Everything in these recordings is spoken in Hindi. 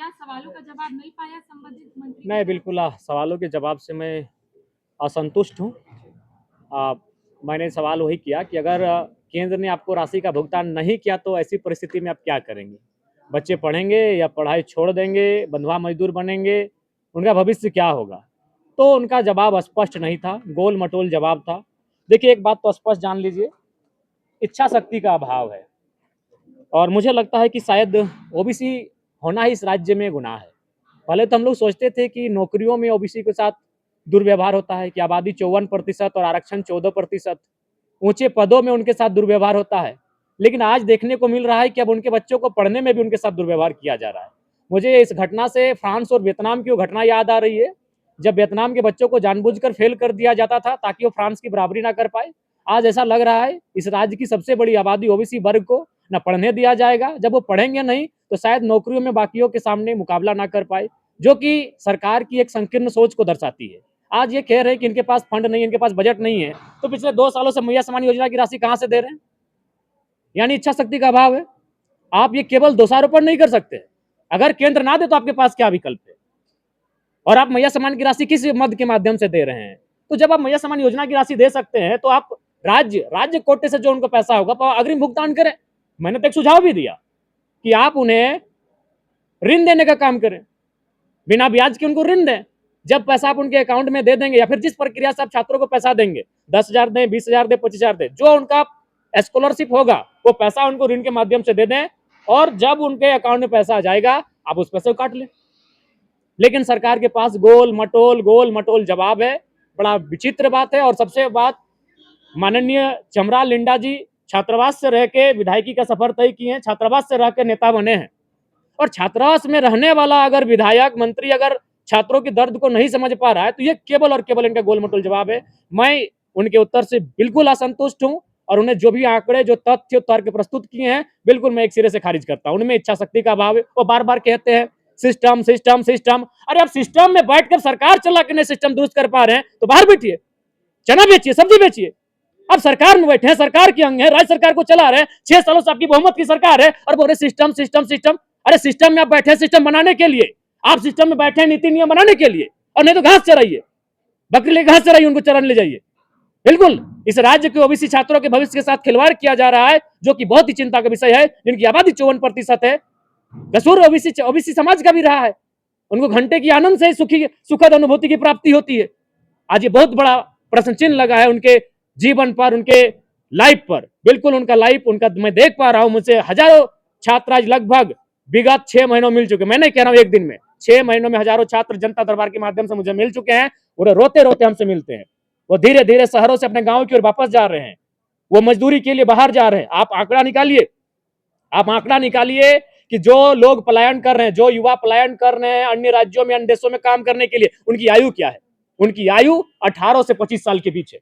क्या सवालों का जवाब मिल पाया संबंधित मंत्री? नहीं, बिल्कुल सवालों के जवाब से मैं असंतुष्ट हूँ। मैंने सवाल वही किया कि अगर केंद्र ने आपको राशि का भुगतान नहीं किया तो ऐसी परिस्थिति में आप क्या करेंगे? बच्चे पढ़ेंगे या पढ़ाई छोड़ देंगे, बंधुआ मजदूर बनेंगे, उनका भविष्य क्या होगा? तो उनका जवाब स्पष्ट नहीं था, गोल-मटोल जवाब था। देखिए, एक बात तो स्पष्ट जान लीजिए, इच्छा शक्ति का अभाव है और मुझे लगता है कि शायद ओबीसी होना ही इस राज्य में गुनाह है। पहले तो हम लोग सोचते थे कि नौकरियों में ओबीसी के साथ दुर्व्यवहार होता है कि आबादी 54% और आरक्षण 14%, ऊंचे पदों में उनके साथ दुर्व्यवहार होता है। लेकिन आज देखने को मिल रहा है कि अब उनके बच्चों को पढ़ने में भी उनके साथ दुर्व्यवहार किया जा रहा है। मुझे इस घटना से फ्रांस और वियतनाम की वो घटना याद आ रही है, जब वियतनाम के बच्चों को जानबूझकर फेल कर दिया जाता था ताकि वो फ्रांस की बराबरी ना कर पाए। आज ऐसा लग रहा है इस राज्य की सबसे बड़ी आबादी ओबीसी वर्ग को न पढ़ने दिया जाएगा। जब वो पढ़ेंगे नहीं तो शायद नौकरियों में बाकियों के सामने मुकाबला ना कर पाए, जो कि सरकार की एक संकीर्ण सोच को दर्शाती है। आज ये कह रहे हैं कि इनके पास फंड नहीं है, इनके पास बजट नहीं है, तो पिछले 2 सालों से मैया सम्मान योजना की राशि कहां से दे रहे हैं? यानी इच्छा शक्ति का अभाव है। आप ये केवल दोषारोपण नहीं कर सकते। अगर केंद्र ना दे तो आपके पास क्या विकल्प है? और आप मैया सम्मान की राशि किस मद के माध्यम से दे रहे हैं? तो जब आप मैया सम्मान योजना की राशि दे सकते हैं तो आप राज्य कोटे से जो उनको पैसा होगा तो अग्रिम भुगतान करें। मैंने तो एक सुझाव भी दिया कि आप उन्हें ऋण देने का काम करें, बिना ब्याज के उनको ऋण दें। जब पैसा आप उनके अकाउंट में दे देंगे या फिर जिस प्रक्रिया से आप छात्रों को पैसा देंगे, 10,000 दें, 20,000 दें, 25,000 दें, जो उनका स्कॉलरशिप होगा वो पैसा उनको ऋण के माध्यम से दे दें और जब उनके अकाउंट में पैसा आ जाएगा आप उस पैसे को काट लें। लेकिन सरकार के पास गोल मटोल जवाब है। बड़ा विचित्र बात है। और सबसे बात, माननीय चमरा लिंडा जी छात्रावास से रह के विधायकी का सफर तय किए हैं, छात्रावास से रह के नेता बने हैं और छात्रावास में रहने वाला अगर विधायक मंत्री अगर छात्रों के दर्द को नहीं समझ पा रहा है तो ये केवल और केवल इनका गोलमटोल जवाब है। मैं उनके उत्तर से बिल्कुल असंतुष्ट हूं और उन्हें जो भी आंकड़े जो तथ्य तर्क प्रस्तुत किए हैं बिल्कुल मैं एक सिरे से खारिज करता हूं। उनमें इच्छा शक्ति का अभाव है। वो बार बार कहते हैं सिस्टम सिस्टम सिस्टम। अरे आप सिस्टम में बैठकर सरकार चला के नहीं सिस्टम दुरुस्त कर पा रहे हैं तो बाहर बैठिए, चना बेचिए, सब्जी बेचिए। अब सरकार में बैठे हैं, सरकार के अंग है, राज्य सरकार को चला रहे हैं, 6 सालों से आपकी बहुमत की सरकार है और बोल रहे सिस्टम सिस्टम सिस्टम। अरे सिस्टम में आप बैठे हैं सिस्टम बनाने के लिए, आप सिस्टम में बैठे हैं नीति नियम बनाने के लिए, और नहीं तो घास चराइए, बकरी ले घास चराइए, उनको चराने ले जाइए। बिल्कुल इस राज्य के ओबीसी छात्रों के भविष्य के साथ खिलवाड़ किया जा रहा है, जो कि बहुत ही चिंता का विषय है। जिनकी आबादी 54% है, कसूर ओबीसी समाज का भी रहा है। उनको घंटे की आनंद से सुखद अनुभूति की प्राप्ति होती है। आज ये बहुत बड़ा प्रश्न चिन्ह लगा है उनके जीवन पर, उनके लाइफ पर। बिल्कुल उनका लाइफ, उनका मैं देख पा रहा हूं, मुझसे हजारों छात्र आज लगभग विगत 6 महीनों मिल चुके। मैं नहीं कह रहा हूं एक दिन में, 6 महीनों में हजारों छात्र जनता दरबार के माध्यम से मुझे मिल चुके हैं। वो रोते रोते हमसे मिलते हैं। वो धीरे धीरे शहरों से अपने गांव की ओर वापस जा रहे हैं, वो मजदूरी के लिए बाहर जा रहे हैं। आप आंकड़ा निकालिए, आप आंकड़ा निकालिए कि जो लोग पलायन कर रहे हैं, जो युवा पलायन कर रहे हैं अन्य राज्यों में, अन्य देशों में काम करने के लिए, उनकी आयु क्या है? उनकी आयु 18 से 25 साल के बीच है।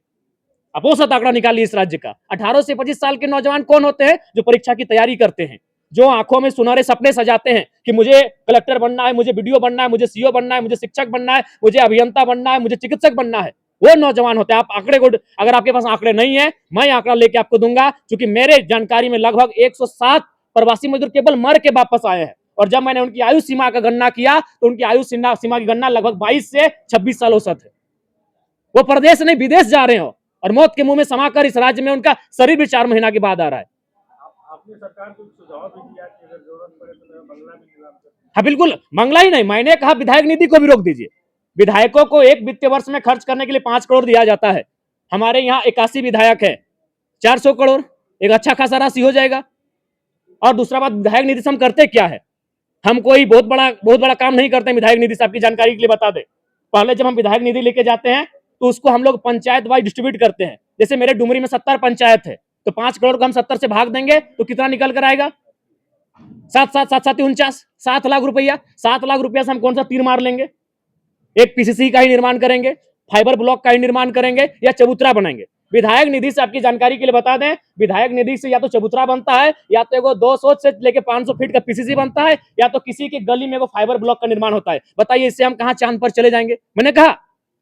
आप औसत आंकड़ा निकालिए इस राज्य का। 18 से 25 साल के नौजवान कौन होते हैं? जो परीक्षा की तैयारी करते हैं, जो आंखों में सुनहरे सपने सजाते हैं कि मुझे कलेक्टर बनना है, मुझे बीडीओ बनना है, मुझे सीओ बनना है, मुझे शिक्षक बनना है, मुझे अभियंता बनना है, मुझे चिकित्सक बनना है। वो नौजवान होते हैं। आप आंकड़े को, अगर आपके पास आंकड़े नहीं है, मैं आंकड़ा लेके आपको दूंगा, क्योंकि मेरे जानकारी में लगभग 107 प्रवासी मजदूर केवल मर के वापस आए हैं। और जब मैंने उनकी आयु सीमा का गणना किया तो उनकी आयु सीमा की गणना लगभग 22 से 26 साल औसत है। वो प्रदेश नहीं विदेश जा रहे हो और मौत के मुंह में समाकर इस राज्य में उनका शरीर भी 4 महीना के बाद आ रहा है। आपने सरकार को सुझाव भी दिया कि अगर जरूरत पड़े तो बंगला भी निलाम कर। हाँ बिल्कुल, मंगला ही नहीं, मैंने कहा विधायक निधि को भी रोक दीजिए। विधायकों को एक वित्तीय वर्ष में खर्च करने के लिए 5 करोड़ दिया जाता है। हमारे यहाँ 81 विधायक है, 400 करोड़ एक अच्छा खासा राशि हो जाएगा। और दूसरा बात, विधायक निधि से हम करते क्या है? हम कोई बहुत बड़ा काम नहीं करते विधायक निधि से। आपकी जानकारी के लिए बता दें, पहले जब हम विधायक निधि लेके जाते हैं तो उसको हम लोग पंचायत वाइज डिस्ट्रीब्यूट करते हैं। जैसे मेरे डुमरी में 70 पंचायत है, तो 5 करोड़ को हम 70 से भाग देंगे तो कितना निकल कर आएगा? 7 7 लाख रुपया। 7 लाख रुपया से हम कौन सा तीर मार लेंगे? एक पीसीसी का ही निर्माण करेंगे, फाइबर ब्लॉक का ही निर्माण करेंगे, या चबूतरा बनाएंगे। विधायक निधि से आपकी जानकारी के लिए बता दें, विधायक निधि से या तो चबूतरा बनता है, या तो एगो 200 से लेके 500 फीट का पीसीसी बनता है, या तो किसी की गली में वो फाइबर ब्लॉक का निर्माण होता है। बताइए इससे हम कहां चांद पर चले जाएंगे? मैंने कहा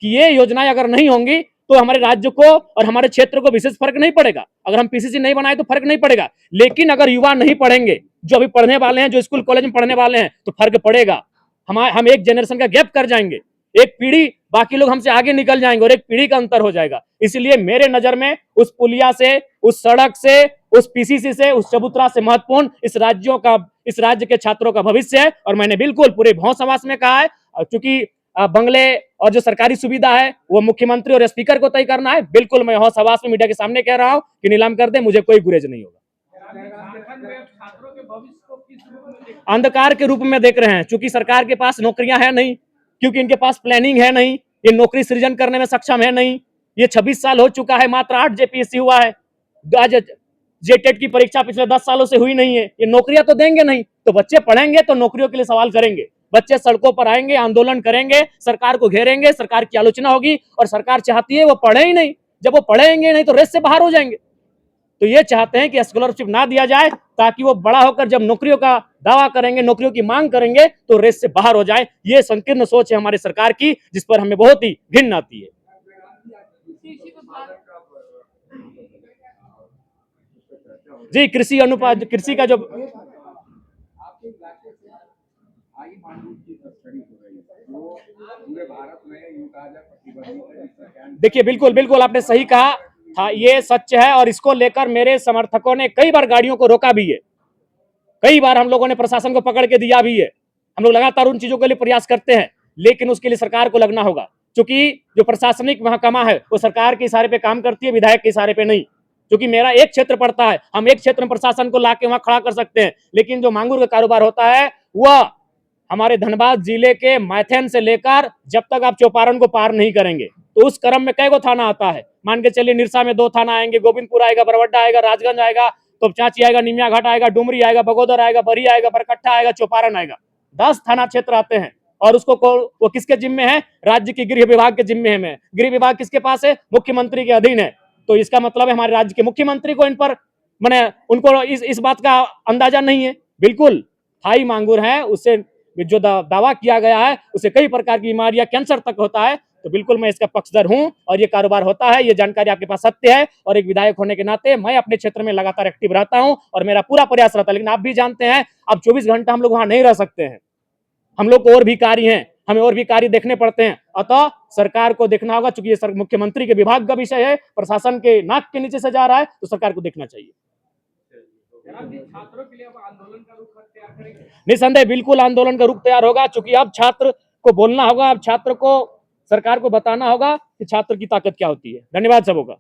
कि ये योजनाएं अगर नहीं होंगी तो हमारे राज्य को और हमारे क्षेत्र को विशेष फर्क नहीं पड़ेगा। अगर हम पीसीसी नहीं बनाए तो फर्क नहीं पड़ेगा, लेकिन अगर युवा नहीं पढ़ेंगे, जो अभी पढ़ने वाले हैं, जो स्कूल कॉलेज में पढ़ने वाले हैं, तो फर्क पड़ेगा। हम एक जनरेशन का गैप कर जाएंगे, एक पीढ़ी, बाकी लोग हमसे आगे निकल जाएंगे और एक पीढ़ी का अंतर हो जाएगा। इसलिए मेरे नजर में उस पुलिया से, उस सड़क से, उस पीसीसी से, उस चबूतरा से महत्वपूर्ण इस राज्य के छात्रों का भविष्य है। और मैंने बिल्कुल पूरे भौंसवास में कहा है, चूंकि बंगले और जो सरकारी सुविधा है वो मुख्यमंत्री और स्पीकर को तय करना है। बिल्कुल मैं हौसवास में मीडिया के सामने कह रहा हूं कि नीलाम कर दे, मुझे कोई गुरेज नहीं होगा। छात्रों के भविष्य को किस रूप में देखते हैं? अंधकार के रूप में देख रहे हैं, क्योंकि सरकार के पास नौकरियां है नहीं, क्योंकि इनके पास प्लानिंग है नहीं, ये नौकरी सृजन करने में सक्षम है नहीं। ये 26 साल हो चुका है, मात्र 8 जेपीएससी हुआ है, आज जेटेट की परीक्षा पिछले 10 सालों से हुई नहीं है। ये नौकरियां तो देंगे नहीं, तो बच्चे पढ़ेंगे तो नौकरियों के लिए सवाल करेंगे, बच्चे सड़कों पर आएंगे, आंदोलन करेंगे, सरकार को घेरेंगे, सरकार की आलोचना होगी। और सरकार चाहती है वो पढ़े ही नहीं, जब वो पढ़ेंगे नहीं तो रेस से बाहर हो जाएंगे। तो ये चाहते हैं कि स्कॉलरशिप ना दिया जाए, ताकि वो बड़ा होकर जब नौकरियों का दावा करेंगे, नौकरियों की मांग करेंगे, तो रेस से बाहर हो जाए। ये संकीर्ण सोच है हमारी सरकार की, जिस पर हमें बहुत ही घिन आती है। कृषि विभाग जी, कृषि अनुपात, कृषि का जो आपके इलाके से आई मांगूर की स्टडी हो रही है, वो पूरे भारत में यूं कहा जाए प्रतिबंधित है, जिसका क्या देखिए, बिल्कुल बिल्कुल आपने सही कहा था, ये सच है। और इसको लेकर मेरे समर्थकों ने कई बार गाड़ियों को रोका भी है, कई बार हम लोगों ने प्रशासन को पकड़ के दिया भी है। हम लोग लगातार उन चीजों के लिए प्रयास करते हैं, लेकिन उसके लिए सरकार को लगना होगा, क्योंकि जो प्रशासनिक महकमा है वो सरकार के इशारे पे काम करती है, विधायक के इशारे पे नहीं। क्योंकि मेरा एक क्षेत्र पड़ता है, हम एक क्षेत्र में प्रशासन को लाके वहां खड़ा कर सकते हैं, लेकिन जो मांगूर का कारोबार होता है वह हमारे धनबाद जिले के मैथन से लेकर जब तक आप चौपारण को पार नहीं करेंगे, तो उस क्रम में कई गो थाना आता है। मान के चलिए निरसा में 2 थाना आएंगे, गोविंदपुर आएगा, बरवड्डा आएगा, राजगंज आएगा, तो चांची आएगा, निमिया घाट आएगा, डुमरी आएगा, बगोदर आएगा, बरी आएगा, बरकट्ठा आएगा, चौपारण आएगा। 10 थाना क्षेत्र आते हैं। और उसको वो किसके जिम्मे है? राज्य की गृह विभाग के जिम्मे है। गृह विभाग किसके पास है? मुख्यमंत्री के अधीन है। तो इसका मतलब है हमारे राज्य के मुख्यमंत्री को इन पर मैंने उनको इस बात का अंदाजा नहीं है। बिल्कुल थाई मांगूर है, उससे जो दावा किया गया है उसे कई प्रकार की बीमारियां, कैंसर तक होता है। तो बिल्कुल मैं इसका पक्षधर हूं और ये कारोबार होता है, ये जानकारी आपके पास सत्य है। और एक विधायक होने के नाते मैं अपने क्षेत्र में लगातार एक्टिव रहता हूं और मेरा पूरा प्रयास रहता है। लेकिन आप भी जानते हैं, अब 24 घंटा हम लोग वहां नहीं रह सकते हैं, हम लोग को और भी कार्य हैं, हमें और भी कार्य देखने पड़ते हैं। अतः सरकार को देखना होगा, चूंकि ये मुख्यमंत्री के विभाग का विषय है, प्रशासन के नाक के नीचे से जा रहा है, तो सरकार को देखना चाहिए। छात्रों के लिए अब आंदोलन का रुख तैयार करेंगे? निसंदेह बिल्कुल आंदोलन का रुख तैयार होगा, क्योंकि अब छात्र को बोलना होगा, अब छात्र को सरकार को बताना होगा कि छात्र की ताकत क्या होती है। धन्यवाद सबों का।